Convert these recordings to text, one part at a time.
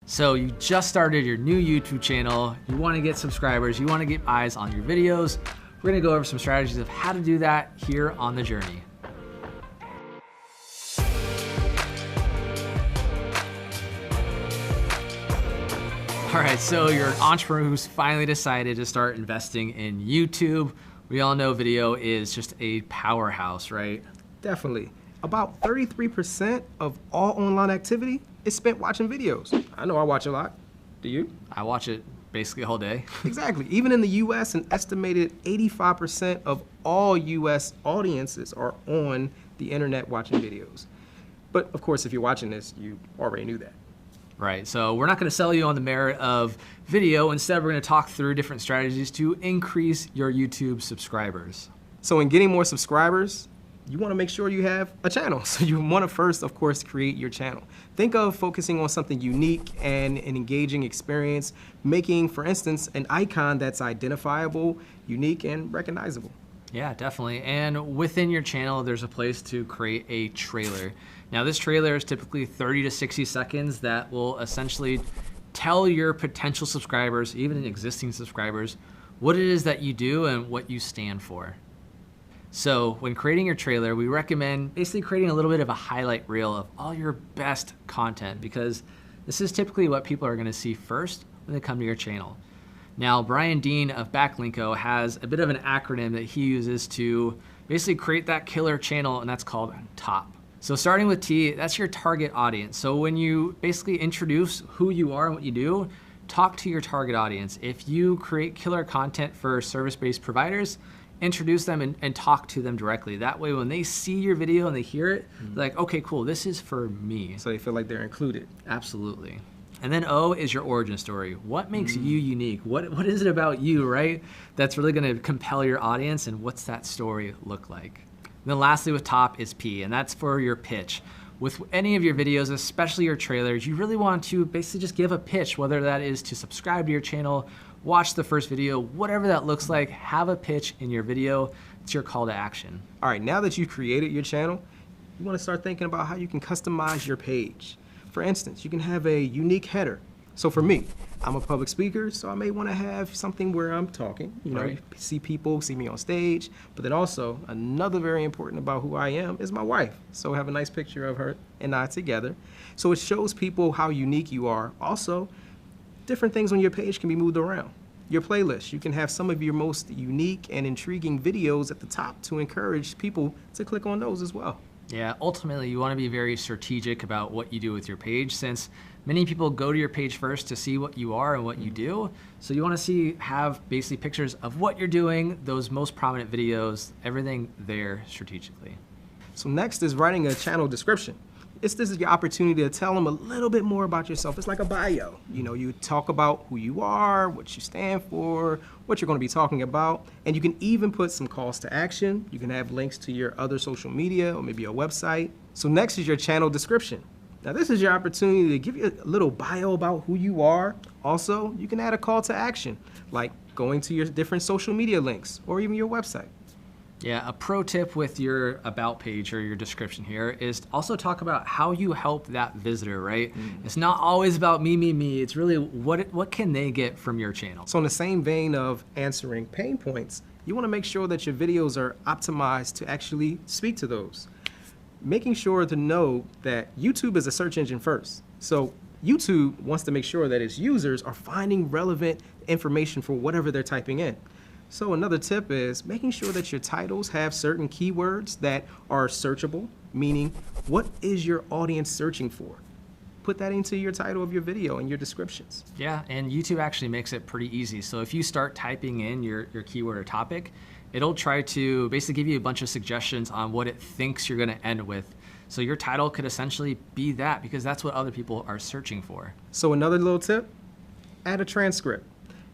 So you just started your new YouTube channel, you wanna get subscribers, you wanna get eyes on your videos. We're gonna go over some strategies of how to do that here on The Journey. All right, so you're an entrepreneur who's finally decided to start investing in YouTube. We all know video is just a powerhouse, right? Definitely. About 33% of all online activity is spent watching videos. I know I watch a lot. Do you? I watch it basically a whole day. Exactly. Even in the US, an estimated 85% of all US audiences are on the internet watching videos. But of course, if you're watching this, you already knew that. Right, so we're not gonna sell you on the merit of video. Instead, we're gonna talk through different strategies to increase your YouTube subscribers. So in getting more subscribers, you wanna make sure you have a channel. So you wanna first, of course, create your channel. Think of focusing on something unique and an engaging experience, making, for instance, an icon that's identifiable, unique, and recognizable. Yeah, definitely. And within your channel, there's a place to create a trailer. Now, this trailer is typically 30 to 60 seconds that will essentially tell your potential subscribers, even existing subscribers, what it is that you do and what you stand for. So when creating your trailer, we recommend basically creating a little bit of a highlight reel of all your best content, because this is typically what people are gonna see first when they come to your channel. Now, Brian Dean of Backlinko has a bit of an acronym that he uses to basically create that killer channel, and that's called TOP. So starting with T, that's your target audience. So when you basically introduce who you are and what you do, talk to your target audience. If you create killer content for service-based providers, introduce them and talk to them directly. That way, when they see your video and they hear it, they're like, okay, cool, this is for me. So they feel like they're included. Absolutely. And then O is your origin story. What makes you unique? What is it about you, right? That's really gonna compel your audience, and what's that story look like? And then lastly with top is P, and that's for your pitch. With any of your videos, especially your trailers, you really want to basically just give a pitch, whether that is to subscribe to your channel, watch the first video, whatever that looks like, have a pitch in your video. It's your call to action. All right, now that you've created your channel, you wanna start thinking about how you can customize your page. For instance, you can have a unique header. So for me, I'm a public speaker, so I may want to have something where I'm talking. You know, you see people, see me on stage, but then also another very important about who I am is my wife. So I have a nice picture of her and I together. So it shows people how unique you are. Also, different things on your page can be moved around. Your playlist, you can have some of your most unique and intriguing videos at the top to encourage people to click on those as well. Yeah, ultimately you want to be very strategic about what you do with your page, since many people go to your page first to see what you are and what you do. So you want to have basically pictures of what you're doing, those most prominent videos, everything there strategically. So next is writing a channel description. This is your opportunity to tell them a little bit more about yourself. It's like a bio. You know, you talk about who you are, what you stand for, what you're going to be talking about, and you can even put some calls to action. You can have links to your other social media or maybe a website. So next is your channel description. Now this is your opportunity to give you a little bio about who you are. Also, you can add a call to action, like going to your different social media links or even your website. Yeah, a pro tip with your about page or your description here is to also talk about how you help that visitor, right? It's not always about me, me, me. It's really what can they get from your channel? So in the same vein of answering pain points, you want to make sure that your videos are optimized to actually speak to those. Making sure to know that YouTube is a search engine first. So YouTube wants to make sure that its users are finding relevant information for whatever they're typing in. So another tip is making sure that your titles have certain keywords that are searchable, meaning what is your audience searching for? Put that into your title of your video and your descriptions. Yeah, and YouTube actually makes it pretty easy. So if you start typing in your keyword or topic, it'll try to basically give you a bunch of suggestions on what it thinks you're gonna end with. So your title could essentially be that, because that's what other people are searching for. So another little tip, add a transcript.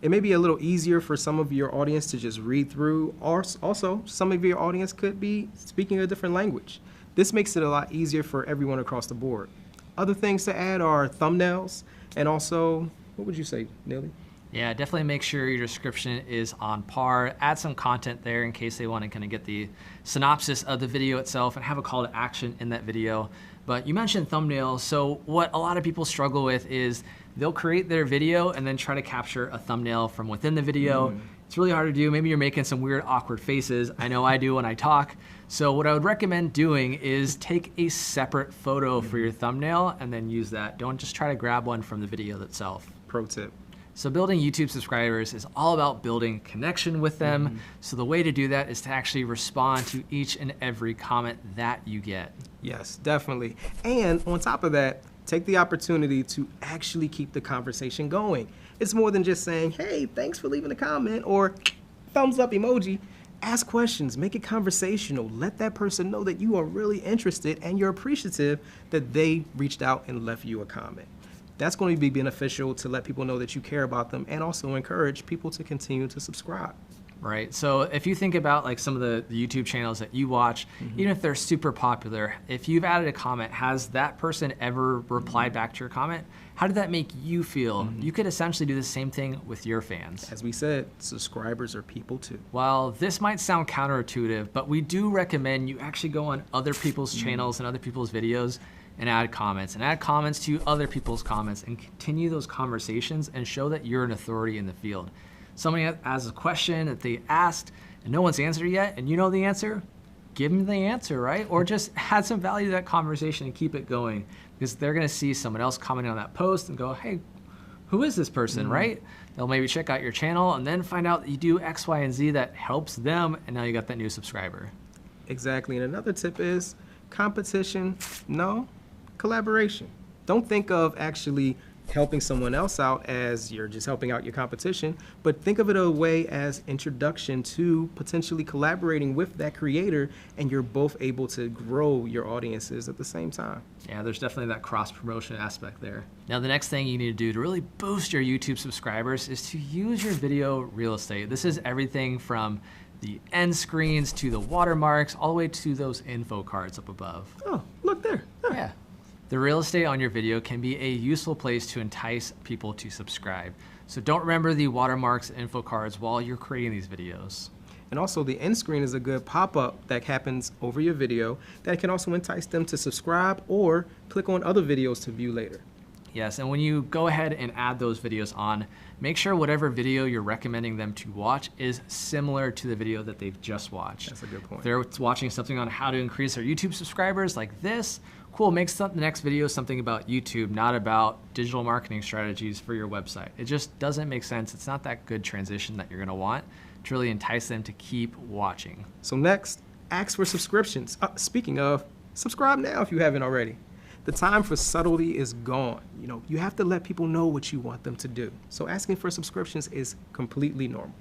It may be a little easier for some of your audience to just read through, or also some of your audience could be speaking a different language. This makes it a lot easier for everyone across the board. Other things to add are thumbnails, and also, what would you say, Neely? Yeah, definitely make sure your description is on par. Add some content there in case they want to kind of get the synopsis of the video itself and have a call to action in that video. But you mentioned thumbnails. So what a lot of people struggle with is they'll create their video and then try to capture a thumbnail from within the video. It's really hard to do. Maybe you're making some weird, awkward faces. I know I do when I talk. So what I would recommend doing is take a separate photo for your thumbnail and then use that. Don't just try to grab one from the video itself. Pro tip. So building YouTube subscribers is all about building connection with them. So the way to do that is to actually respond to each and every comment that you get. Yes, definitely. And on top of that, take the opportunity to actually keep the conversation going. It's more than just saying, hey, thanks for leaving a comment or thumbs up emoji. Ask questions, make it conversational. Let that person know that you are really interested and you're appreciative that they reached out and left you a comment. That's going to be beneficial to let people know that you care about them and also encourage people to continue to subscribe. Right. So if you think about like some of the YouTube channels that you watch, even if they're super popular, if you've added a comment, has that person ever replied back to your comment? How did that make you feel? You could essentially do the same thing with your fans. As we said, subscribers are people too. While this might sound counterintuitive, but we do recommend you actually go on other people's channels and other people's videos and add comments to other people's comments and continue those conversations and show that you're an authority in the field. Somebody has a question that they asked and no one's answered yet and you know the answer, give them the answer, right? Or just add some value to that conversation and keep it going because they're gonna see someone else commenting on that post and go, hey, who is this person, right? They'll maybe check out your channel and then find out that you do X, Y, and Z that helps them and now you got that new subscriber. Exactly, and another tip is competition, no, collaboration. Don't think of actually helping someone else out as you're just helping out your competition, but think of it a way as introduction to potentially collaborating with that creator and you're both able to grow your audiences at the same time. Yeah, there's definitely that cross-promotion aspect there. Now, the next thing you need to do to really boost your YouTube subscribers is to use your video real estate. This is everything from the end screens to the watermarks, all the way to those info cards up above. Oh, look there. Yeah. The real estate on your video can be a useful place to entice people to subscribe. So don't remember the watermarks and info cards while you're creating these videos. And also the end screen is a good pop-up that happens over your video that can also entice them to subscribe or click on other videos to view later. Yes, and when you go ahead and add those videos on, make sure whatever video you're recommending them to watch is similar to the video that they've just watched. That's a good point. If they're watching something on how to increase their YouTube subscribers like this, cool, make the next video something about YouTube, not about digital marketing strategies for your website. It just doesn't make sense. It's not that good transition that you're gonna want to really entice them to keep watching. So next, ask for subscriptions. Speaking of, subscribe now if you haven't already. The time for subtlety is gone. You know, you have to let people know what you want them to do. So asking for subscriptions is completely normal.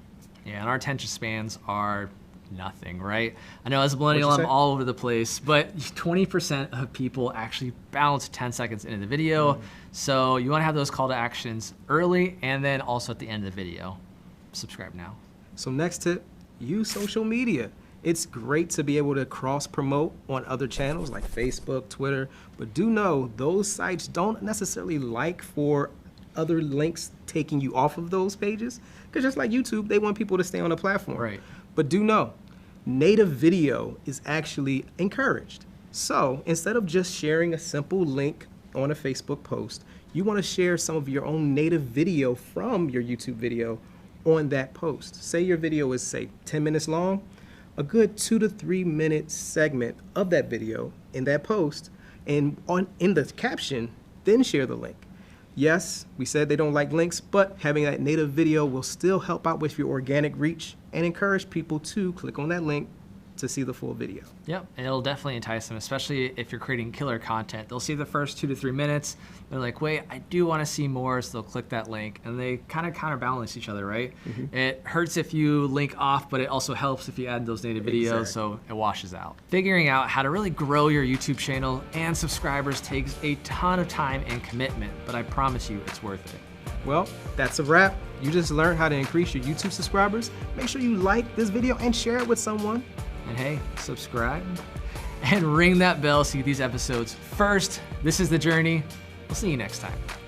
Yeah, and our attention spans are nothing, right? I know as a millennial, What'd you I'm say? all over the place, but 20% of people actually bounce 10 seconds into the video. So you wanna have those call to actions early and then also at the end of the video. Subscribe now. So next tip, use social media. It's great to be able to cross-promote on other channels like Facebook, Twitter, but do know those sites don't necessarily like for other links taking you off of those pages, because just like YouTube, they want people to stay on the platform. Right. But do know, native video is actually encouraged. So instead of just sharing a simple link on a Facebook post, you want to share some of your own native video from your YouTube video on that post. Say your video is, say, 10 minutes long, a good 2 to 3 minute segment of that video in that post, and in the caption, then share the link. Yes, we said they don't like links, but having that native video will still help out with your organic reach and encourage people to click on that link to see the full video. Yep, and it'll definitely entice them, especially if you're creating killer content. They'll see the first 2 to 3 minutes, they're like, wait, I do wanna see more, so they'll click that link, and they kind of counterbalance each other, right? It hurts if you link off, but it also helps if you add those native videos, so it washes out. Figuring out how to really grow your YouTube channel and subscribers takes a ton of time and commitment, but I promise you, it's worth it. Well, that's a wrap. You just learned how to increase your YouTube subscribers. Make sure you like this video and share it with someone. And hey, subscribe and ring that bell so you get these episodes first. This is The Journey. We'll see you next time.